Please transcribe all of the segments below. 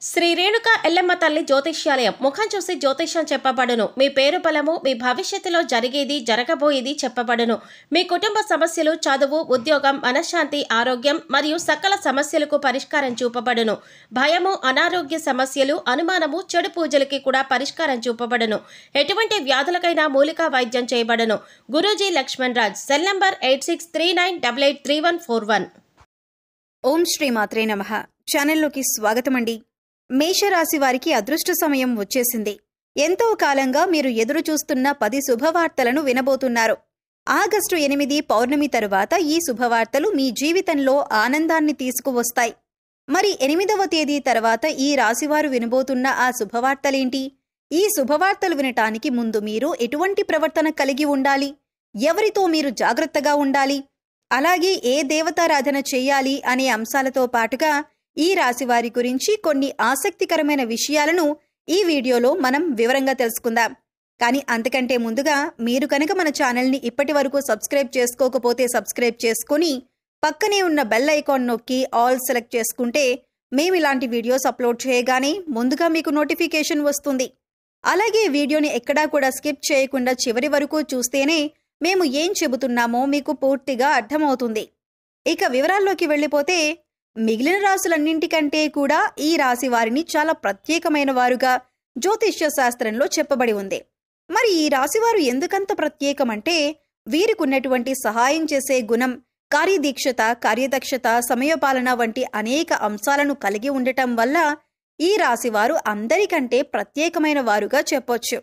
శ్రీ రేణుక ఎల్లమ్మ తల్లి జ్యోతిష్యాలయం ముఖం చూసి జ్యోతిష్యం చెప్పబడును. మీ పేరు బలము, మీ భవిష్యత్తులో జరిగేది జరగబోయేది చెప్పబడును. మీ కుటుంబ సమస్యలు, చదువు, ఉద్యోగం, మనశ్శాంతి, ఆరోగ్యం మరియు సకల సమస్యలకు పరిష్కారం చూపబడును. భయము, అనారోగ్య సమస్యలు, అనుమానము, చెడు పూజలకి కూడా పరిష్కారం చూపబడును. ఎటువంటి వ్యాధులకైనా మూలికా వైద్యం చేయబడును. గురూజీ లక్ష్మణ్ రాజ్. Cell number 8639883141. ఓం శ్రీ మాత్రే నమః. ఛానల్లోకి స్వాగతమండి. మేషరాశి వారికి అదృష్ట సమయం వచ్చేసింది. ఎంతో కాలంగా మీరు ఎదురు చూస్తున్న 10 శుభవార్తలను వినబోతున్నారు. ఆగస్టు 8 పౌర్ణమి తరువాత ఈ శుభవార్తలు మీ జీవితంలో ఆనందాన్ని తీసుకువస్తాయి. మరి 8వ తేదీ తర్వాత ఈ రాశివారు వినబోతున్న ఆ శుభవార్తలేంటి? ఈ శుభవార్తలు వినటానికి ముందు మీరు ఎటువంటి ప్రవర్తన కలిగి ఉండాలి? ఎవరితో మీరు జాగ్రత్తగా ఉండాలి? అలాగే ఏ దేవతారాధన చేయాలి అనే అంశాలతో పాటుగా ఈ రాశివారి గురించి కొన్ని ఆసక్తికరమైన విషయాలను ఈ వీడియోలో మనం వివరంగా తెలుసుకుందాం. కానీ అంతకంటే ముందుగా మీరు కనుక మన ఛానల్ని ఇప్పటి వరకు సబ్స్క్రైబ్ చేసుకోకపోతే సబ్స్క్రైబ్ చేసుకుని పక్కనే ఉన్న బెల్ ఐకాన్ నొక్కి ఆల్ సెలెక్ట్ చేసుకుంటే మేము ఇలాంటి వీడియోస్ అప్లోడ్ చేయగానే ముందుగా మీకు నోటిఫికేషన్ వస్తుంది. అలాగే వీడియోని ఎక్కడా కూడా స్కిప్ చేయకుండా చివరి వరకు చూస్తేనే మేము ఏం చెబుతున్నామో మీకు పూర్తిగా అర్థమవుతుంది. ఇక వివరాల్లోకి వెళ్ళిపోతే మిగిలిన రాశులన్నింటికంటే కూడా ఈ రాశి వారిని చాలా ప్రత్యేకమైన వారుగా జ్యోతిష్య శాస్త్రంలో చెప్పబడి ఉంది. మరి ఈ రాశివారు ఎందుకంత ప్రత్యేకమంటే వీరికున్నటువంటి సహాయం చేసే గుణం, కార్యదీక్షత, కార్యదక్షత, సమయపాలన వంటి అనేక అంశాలను కలిగి ఉండటం వల్ల ఈ రాశివారు అందరికంటే ప్రత్యేకమైన వారుగా చెప్పొచ్చు.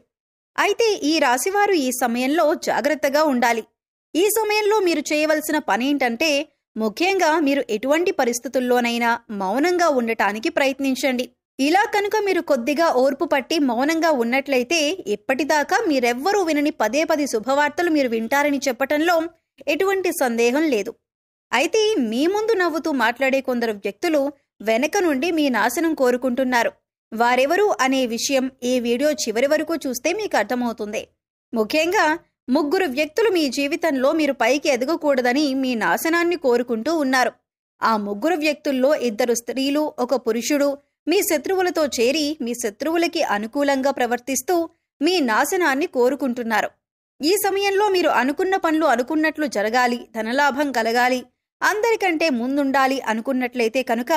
అయితే ఈ రాశివారు ఈ సమయంలో జాగ్రత్తగా ఉండాలి. ఈ సమయంలో మీరు చేయవలసిన పనేంటంటే ముఖ్యంగా మీరు ఎటువంటి పరిస్థితుల్లోనైనా మౌనంగా ఉండటానికి ప్రయత్నించండి. ఇలా కనుక మీరు కొద్దిగా ఓర్పు పట్టి మౌనంగా ఉన్నట్లయితే ఇప్పటిదాకా మీరెవ్వరూ వినని 10 శుభవార్తలు మీరు వింటారని చెప్పటంలో ఎటువంటి సందేహం లేదు. అయితే మీ ముందు నవ్వుతూ మాట్లాడే కొందరు వ్యక్తులు వెనక నుండి మీ నాశనం కోరుకుంటున్నారు. వారెవరు అనే విషయం ఈ వీడియో చివరి వరకు చూస్తే మీకు అర్థమవుతుంది. ముఖ్యంగా 3 వ్యక్తులు మీ జీవితంలో మీరు పైకి ఎదగకూడదని మీ నాశనాన్ని కోరుకుంటూ ఉన్నారు. ఆ 3 వ్యక్తుల్లో 2 స్త్రీలు, 1 పురుషుడు మీ శత్రువులతో చేరి మీ శత్రువులకి అనుకూలంగా ప్రవర్తిస్తూ మీ నాశనాన్ని కోరుకుంటున్నారు. ఈ సమయంలో మీరు అనుకున్న పనులు అనుకున్నట్లు జరగాలి, ధనలాభం కలగాలి, అందరికంటే ముందుండాలి అనుకున్నట్లయితే కనుక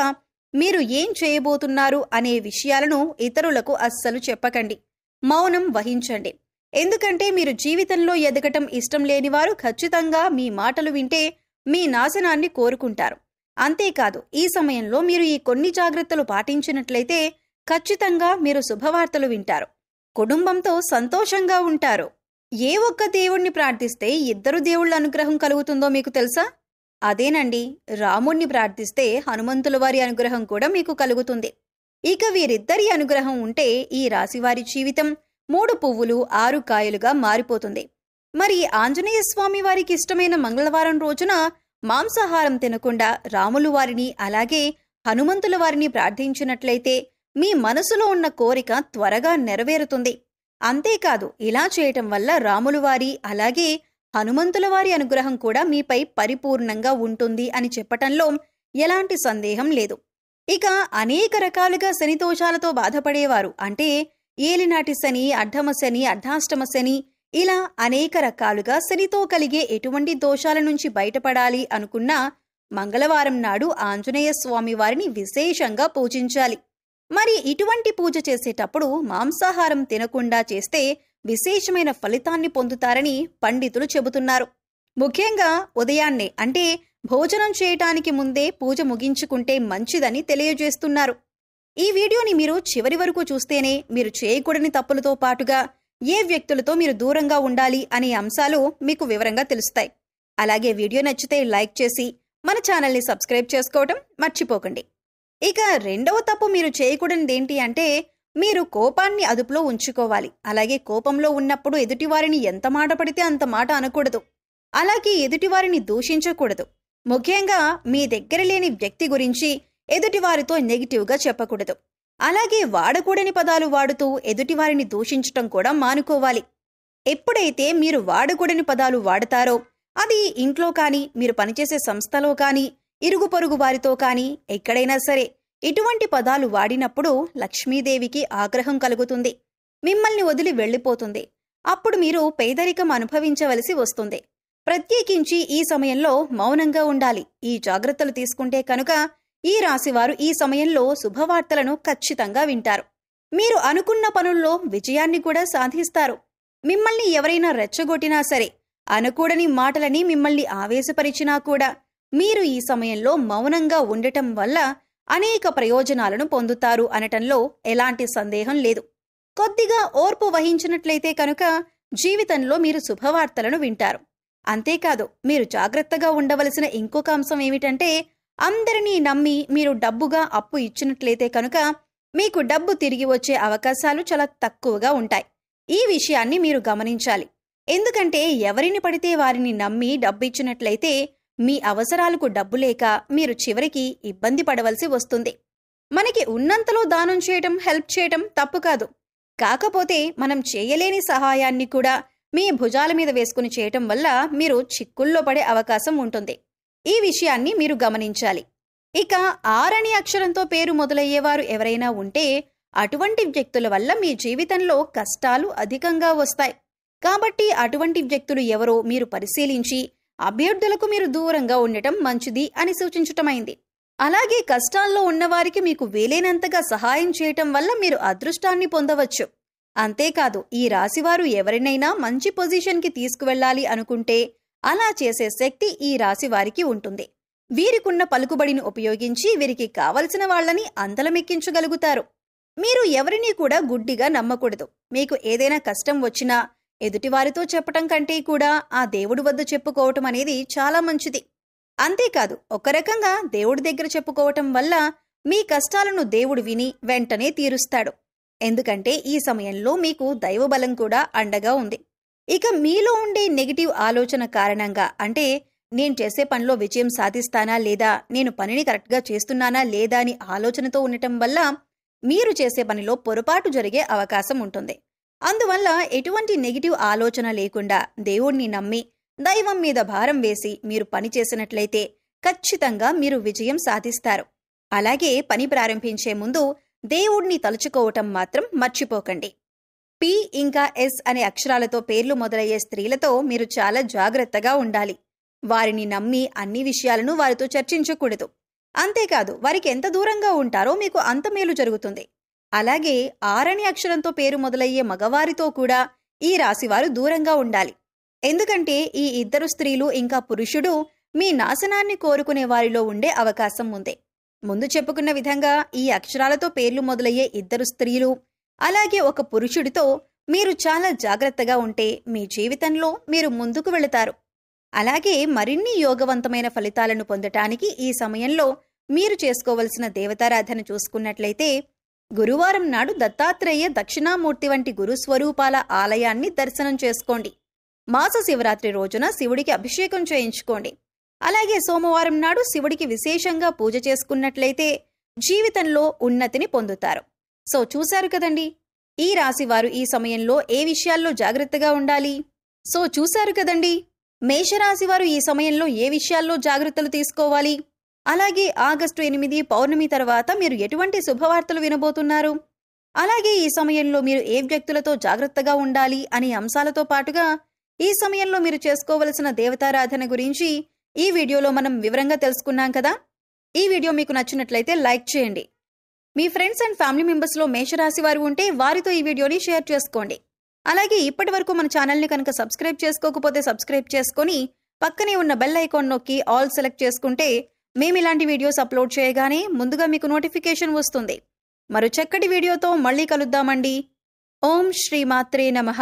మీరు ఏం చేయబోతున్నారు అనే విషయాలను ఇతరులకు అస్సలు చెప్పకండి. మౌనం వహించండి. ఎందుకంటే మీరు జీవితంలో ఎదగటం ఇష్టం లేనివారు ఖచ్చితంగా మీ మాటలు వింటే మీ నాశనాన్ని కోరుకుంటారు. అంతేకాదు ఈ సమయంలో మీరు ఈ కొన్ని జాగ్రత్తలు పాటించినట్లయితే ఖచ్చితంగా మీరు శుభవార్తలు వింటారు. కుటుంబంతో సంతోషంగా ఉంటారు. ఏ ఒక్క దేవుణ్ణి ప్రార్థిస్తే 2 దేవుళ్ల అనుగ్రహం కలుగుతుందో మీకు తెలుసా? అదేనండి, రాముణ్ణి ప్రార్థిస్తే హనుమంతుల వారి అనుగ్రహం కూడా మీకు కలుగుతుంది. ఇక వీరిద్దరి అనుగ్రహం ఉంటే ఈ రాశివారి జీవితం 3 పువ్వులు 6 కాయలుగా మారిపోతుంది. మరి ఆంజనేయ స్వామి వారికి ఇష్టమైన మంగళవారం రోజున మాంసాహారం తినకుండా రాములు వారిని అలాగే హనుమంతుల వారిని ప్రార్థించినట్లయితే మీ మనసులో ఉన్న కోరిక త్వరగా నెరవేరుతుంది. అంతేకాదు ఇలా చేయటం వల్ల రాములు వారి అలాగే హనుమంతుల వారి అనుగ్రహం కూడా మీపై పరిపూర్ణంగా ఉంటుంది అని చెప్పటంలో ఎలాంటి సందేహం లేదు. ఇక అనేక రకాలుగా శని దోషాలతో బాధపడేవారు, అంటే ఏలినాటి శని, అర్ధమ శని, అర్ధాష్టమ శని, ఇలా అనేక రకాలుగా శనితో కలిగే ఎటువంటి దోషాల నుంచి బయటపడాలి అనుకున్నా మంగళవారం నాడు ఆంజనేయ స్వామి వారిని విశేషంగా పూజించాలి. మరి ఇటువంటి పూజ చేసేటప్పుడు మాంసాహారం తినకుండా చేస్తే విశేషమైన ఫలితాన్ని పొందుతారని పండితులు చెబుతున్నారు. ముఖ్యంగా ఉదయాన్నే అంటే భోజనం చేయటానికి ముందే పూజ ముగించుకుంటే మంచిదని తెలియజేస్తున్నారు. ఈ వీడియోని మీరు చివరి వరకు చూస్తేనే మీరు చేయకూడని తప్పులతో పాటుగా ఏ వ్యక్తులతో మీరు దూరంగా ఉండాలి అనే అంశాలు మీకు వివరంగా తెలుస్తాయి. అలాగే వీడియో నచ్చితే లైక్ చేసి మన ఛానల్ని సబ్స్క్రైబ్ చేసుకోవడం మర్చిపోకండి. ఇక రెండవ తప్పు మీరు చేయకూడనిదేంటి అంటే మీరు కోపాన్ని అదుపులో ఉంచుకోవాలి. అలాగే కోపంలో ఉన్నప్పుడు ఎదుటివారిని ఎంత మాట పడితే అంత మాట అనకూడదు. అలాగే ఎదుటివారిని దూషించకూడదు. ముఖ్యంగా మీ దగ్గర లేని వ్యక్తి గురించి ఎదుటివారితో నెగిటివ్గా చెప్పకూడదు. అలాగే వాడకూడని పదాలు వాడుతూ ఎదుటివారిని దూషించటం కూడా మానుకోవాలి. ఎప్పుడైతే మీరు వాడకూడని పదాలు వాడతారో అది ఇంట్లో కానీ, మీరు పనిచేసే సంస్థలో కానీ, ఇరుగు పొరుగు వారితో కానీ ఎక్కడైనా సరే ఇటువంటి పదాలు వాడినప్పుడు లక్ష్మీదేవికి ఆగ్రహం కలుగుతుంది. మిమ్మల్ని వదిలి వెళ్ళిపోతుంది. అప్పుడు మీరు పేదరికం అనుభవించవలసి వస్తుంది. ప్రత్యేకించి ఈ సమయంలో మౌనంగా ఉండాలి. ఈ జాగ్రత్తలు తీసుకుంటే కనుక ఈ రాశివారు ఈ సమయంలో శుభవార్తలను ఖచ్చితంగా వింటారు. మీరు అనుకున్న పనుల్లో విజయాన్ని కూడా సాధిస్తారు. మిమ్మల్ని ఎవరైనా రెచ్చగొట్టినా సరే, అనకూడని మాటలని మిమ్మల్ని ఆవేశపరిచినా కూడా మీరు ఈ సమయంలో మౌనంగా ఉండటం వల్ల అనేక ప్రయోజనాలను పొందుతారు అనటంలో ఎలాంటి సందేహం లేదు. కొద్దిగా ఓర్పు వహించినట్లయితే కనుక జీవితంలో మీరు శుభవార్తలను వింటారు. అంతేకాదు, మీరు జాగ్రత్తగా ఉండవలసిన ఇంకొక అంశం ఏమిటంటే, అందరినీ నమ్మి మీరు డబ్బుగా అప్పు ఇచ్చినట్లయితే కనుక మీకు డబ్బు తిరిగి వచ్చే అవకాశాలు చాలా తక్కువగా ఉంటాయి. ఈ విషయాన్ని మీరు గమనించాలి. ఎందుకంటే ఎవరిని పడితే వారిని నమ్మి డబ్బిచ్చినట్లయితే మీ అవసరాలకు డబ్బు లేక మీరు చివరికి ఇబ్బంది పడవలసి వస్తుంది. మనకి ఉన్నంతలో దానం చేయటం, హెల్ప్ చేయటం తప్పు కాదు. కాకపోతే మనం చేయలేని సహాయాన్ని కూడా మీ భుజాల మీద వేసుకుని చేయటం వల్ల మీరు చిక్కుల్లో పడే అవకాశం ఉంటుంది. ఈ విషయాన్ని మీరు గమనించాలి. ఇక ఆర్ అనే అక్షరంతో పేరు మొదలయ్యేవారు ఎవరైనా ఉంటే అటువంటి వ్యక్తుల వల్ల మీ జీవితంలో కష్టాలు అధికంగా వస్తాయి. కాబట్టి అటువంటి వ్యక్తులు ఎవరో మీరు పరిశీలించి అభ్యర్థులకు మీరు దూరంగా ఉండటం మంచిది అని సూచించటమైంది. అలాగే కష్టాల్లో ఉన్నవారికి మీకు వీలైనంతగా సహాయం చేయటం వల్ల మీరు అదృష్టాన్ని పొందవచ్చు. అంతేకాదు, ఈ రాశివారు ఎవరినైనా మంచి పొజిషన్కి తీసుకువెళ్లాలి అనుకుంటే అలా చేసే శక్తి ఈ రాశివారికి ఉంటుంది. వీరికున్న పలుకుబడిని ఉపయోగించి వీరికి కావలసిన వాళ్లని అందలమెక్కించగలుగుతారు. మీరు ఎవరినీ కూడా గుడ్డిగా నమ్మకూడదు. మీకు ఏదైనా కష్టం వచ్చినా ఎదుటివారితో చెప్పటం కంటే కూడా ఆ దేవుడి వద్ద చెప్పుకోవటం అనేది చాలా మంచిది. అంతేకాదు, ఒక రకంగా దేవుడి దగ్గర చెప్పుకోవటం వల్ల మీ కష్టాలను దేవుడు విని వెంటనే తీరుస్తాడు. ఎందుకంటే ఈ సమయంలో మీకు దైవబలం కూడా అండగా ఉంది. ఇక మీలో ఉండే నెగిటివ్ ఆలోచన కారణంగా, అంటే నేను చేసే పనిలో విజయం సాధిస్తానా లేదా, నేను పనిని కరెక్ట్గా చేస్తున్నానా లేదా అని ఆలోచనతో ఉండటం వల్ల మీరు చేసే పనిలో పొరపాటు జరిగే అవకాశం ఉంటుంది. అందువల్ల ఎటువంటి నెగిటివ్ ఆలోచన లేకుండా దేవుణ్ణి నమ్మి దైవం మీద భారం వేసి మీరు పని చేసినట్లయితే ఖచ్చితంగా మీరు విజయం సాధిస్తారు. అలాగే పని ప్రారంభించే ముందు దేవుణ్ణి తలుచుకోవటం మాత్రం మర్చిపోకండి. పి ఇంకా ఎస్ అనే అక్షరాలతో పేర్లు మొదలయ్యే స్త్రీలతో మీరు చాలా జాగ్రత్తగా ఉండాలి. వారిని నమ్మి అన్ని విషయాలను వారితో చర్చించకూడదు. అంతేకాదు, వారికి ఎంత దూరంగా ఉంటారో మీకు అంత మేలు జరుగుతుంది. అలాగే ఆర్ అనే అక్షరంతో పేరు మొదలయ్యే మగవారితో కూడా ఈ రాశివారు దూరంగా ఉండాలి. ఎందుకంటే ఈ ఇద్దరు స్త్రీలు ఇంకా పురుషుడు మీ నాశనాన్ని కోరుకునే వారిలో ఉండే అవకాశం ఉంది. ముందు చెప్పుకున్న విధంగా ఈ అక్షరాలతో పేర్లు మొదలయ్యే ఇద్దరు స్త్రీలు అలాగే ఒక పురుషుడితో మీరు చాలా జాగ్రత్తగా ఉంటే మీ జీవితంలో మీరు ముందుకు వెళతారు. అలాగే మరిన్ని యోగవంతమైన ఫలితాలను పొందటానికి ఈ సమయంలో మీరు చేసుకోవలసిన దేవతారాధన చూసుకున్నట్లయితే, గురువారం నాడు దత్తాత్రేయ దక్షిణామూర్తి వంటి గురుస్వరూపాల ఆలయాన్ని దర్శనం చేసుకోండి. మాస శివరాత్రి రోజున శివుడికి అభిషేకం చేయించుకోండి. అలాగే సోమవారం నాడు శివుడికి విశేషంగా పూజ చేసుకున్నట్లయితే జీవితంలో ఉన్నతిని పొందుతారు. సో చూశారు కదండి, ఈ రాశివారు ఈ సమయంలో ఏ విషయాల్లో జాగ్రత్తగా ఉండాలి. సో చూశారు కదండి, మేషరాశివారు ఈ సమయంలో ఏ విషయాల్లో జాగ్రత్తలు తీసుకోవాలి. అలాగే ఆగస్టు 8 పౌర్ణమి తర్వాత మీరు ఎటువంటి శుభవార్తలు వినబోతున్నారు. అలాగే ఈ సమయంలో మీరు ఏ వ్యక్తులతో జాగ్రత్తగా ఉండాలి అనే అంశాలతో పాటుగా ఈ సమయంలో మీరు చేసుకోవలసిన దేవతారాధన గురించి ఈ వీడియోలో మనం వివరంగా తెలుసుకున్నాం కదా. ఈ వీడియో మీకు నచ్చినట్లయితే లైక్ చేయండి. మీ ఫ్రెండ్స్ అండ్ ఫ్యామిలీ మెంబర్స్లో మేషరాశి వారు ఉంటే వారితో ఈ వీడియోని షేర్ చేసుకోండి. అలాగే ఇప్పటి వరకు మన ఛానల్ని కనుక సబ్స్క్రైబ్ చేసుకోకపోతే సబ్స్క్రైబ్ చేసుకొని పక్కనే ఉన్న బెల్ ఐకాన్ నొక్కి ఆల్ సెలెక్ట్ చేసుకుంటే మేము ఇలాంటి వీడియోస్ అప్లోడ్ చేయగానే ముందుగా మీకు నోటిఫికేషన్ వస్తుంది. మరో చక్కటి వీడియోతో మళ్ళీ కలుద్దామండి. ఓం శ్రీ మాత్రే నమః.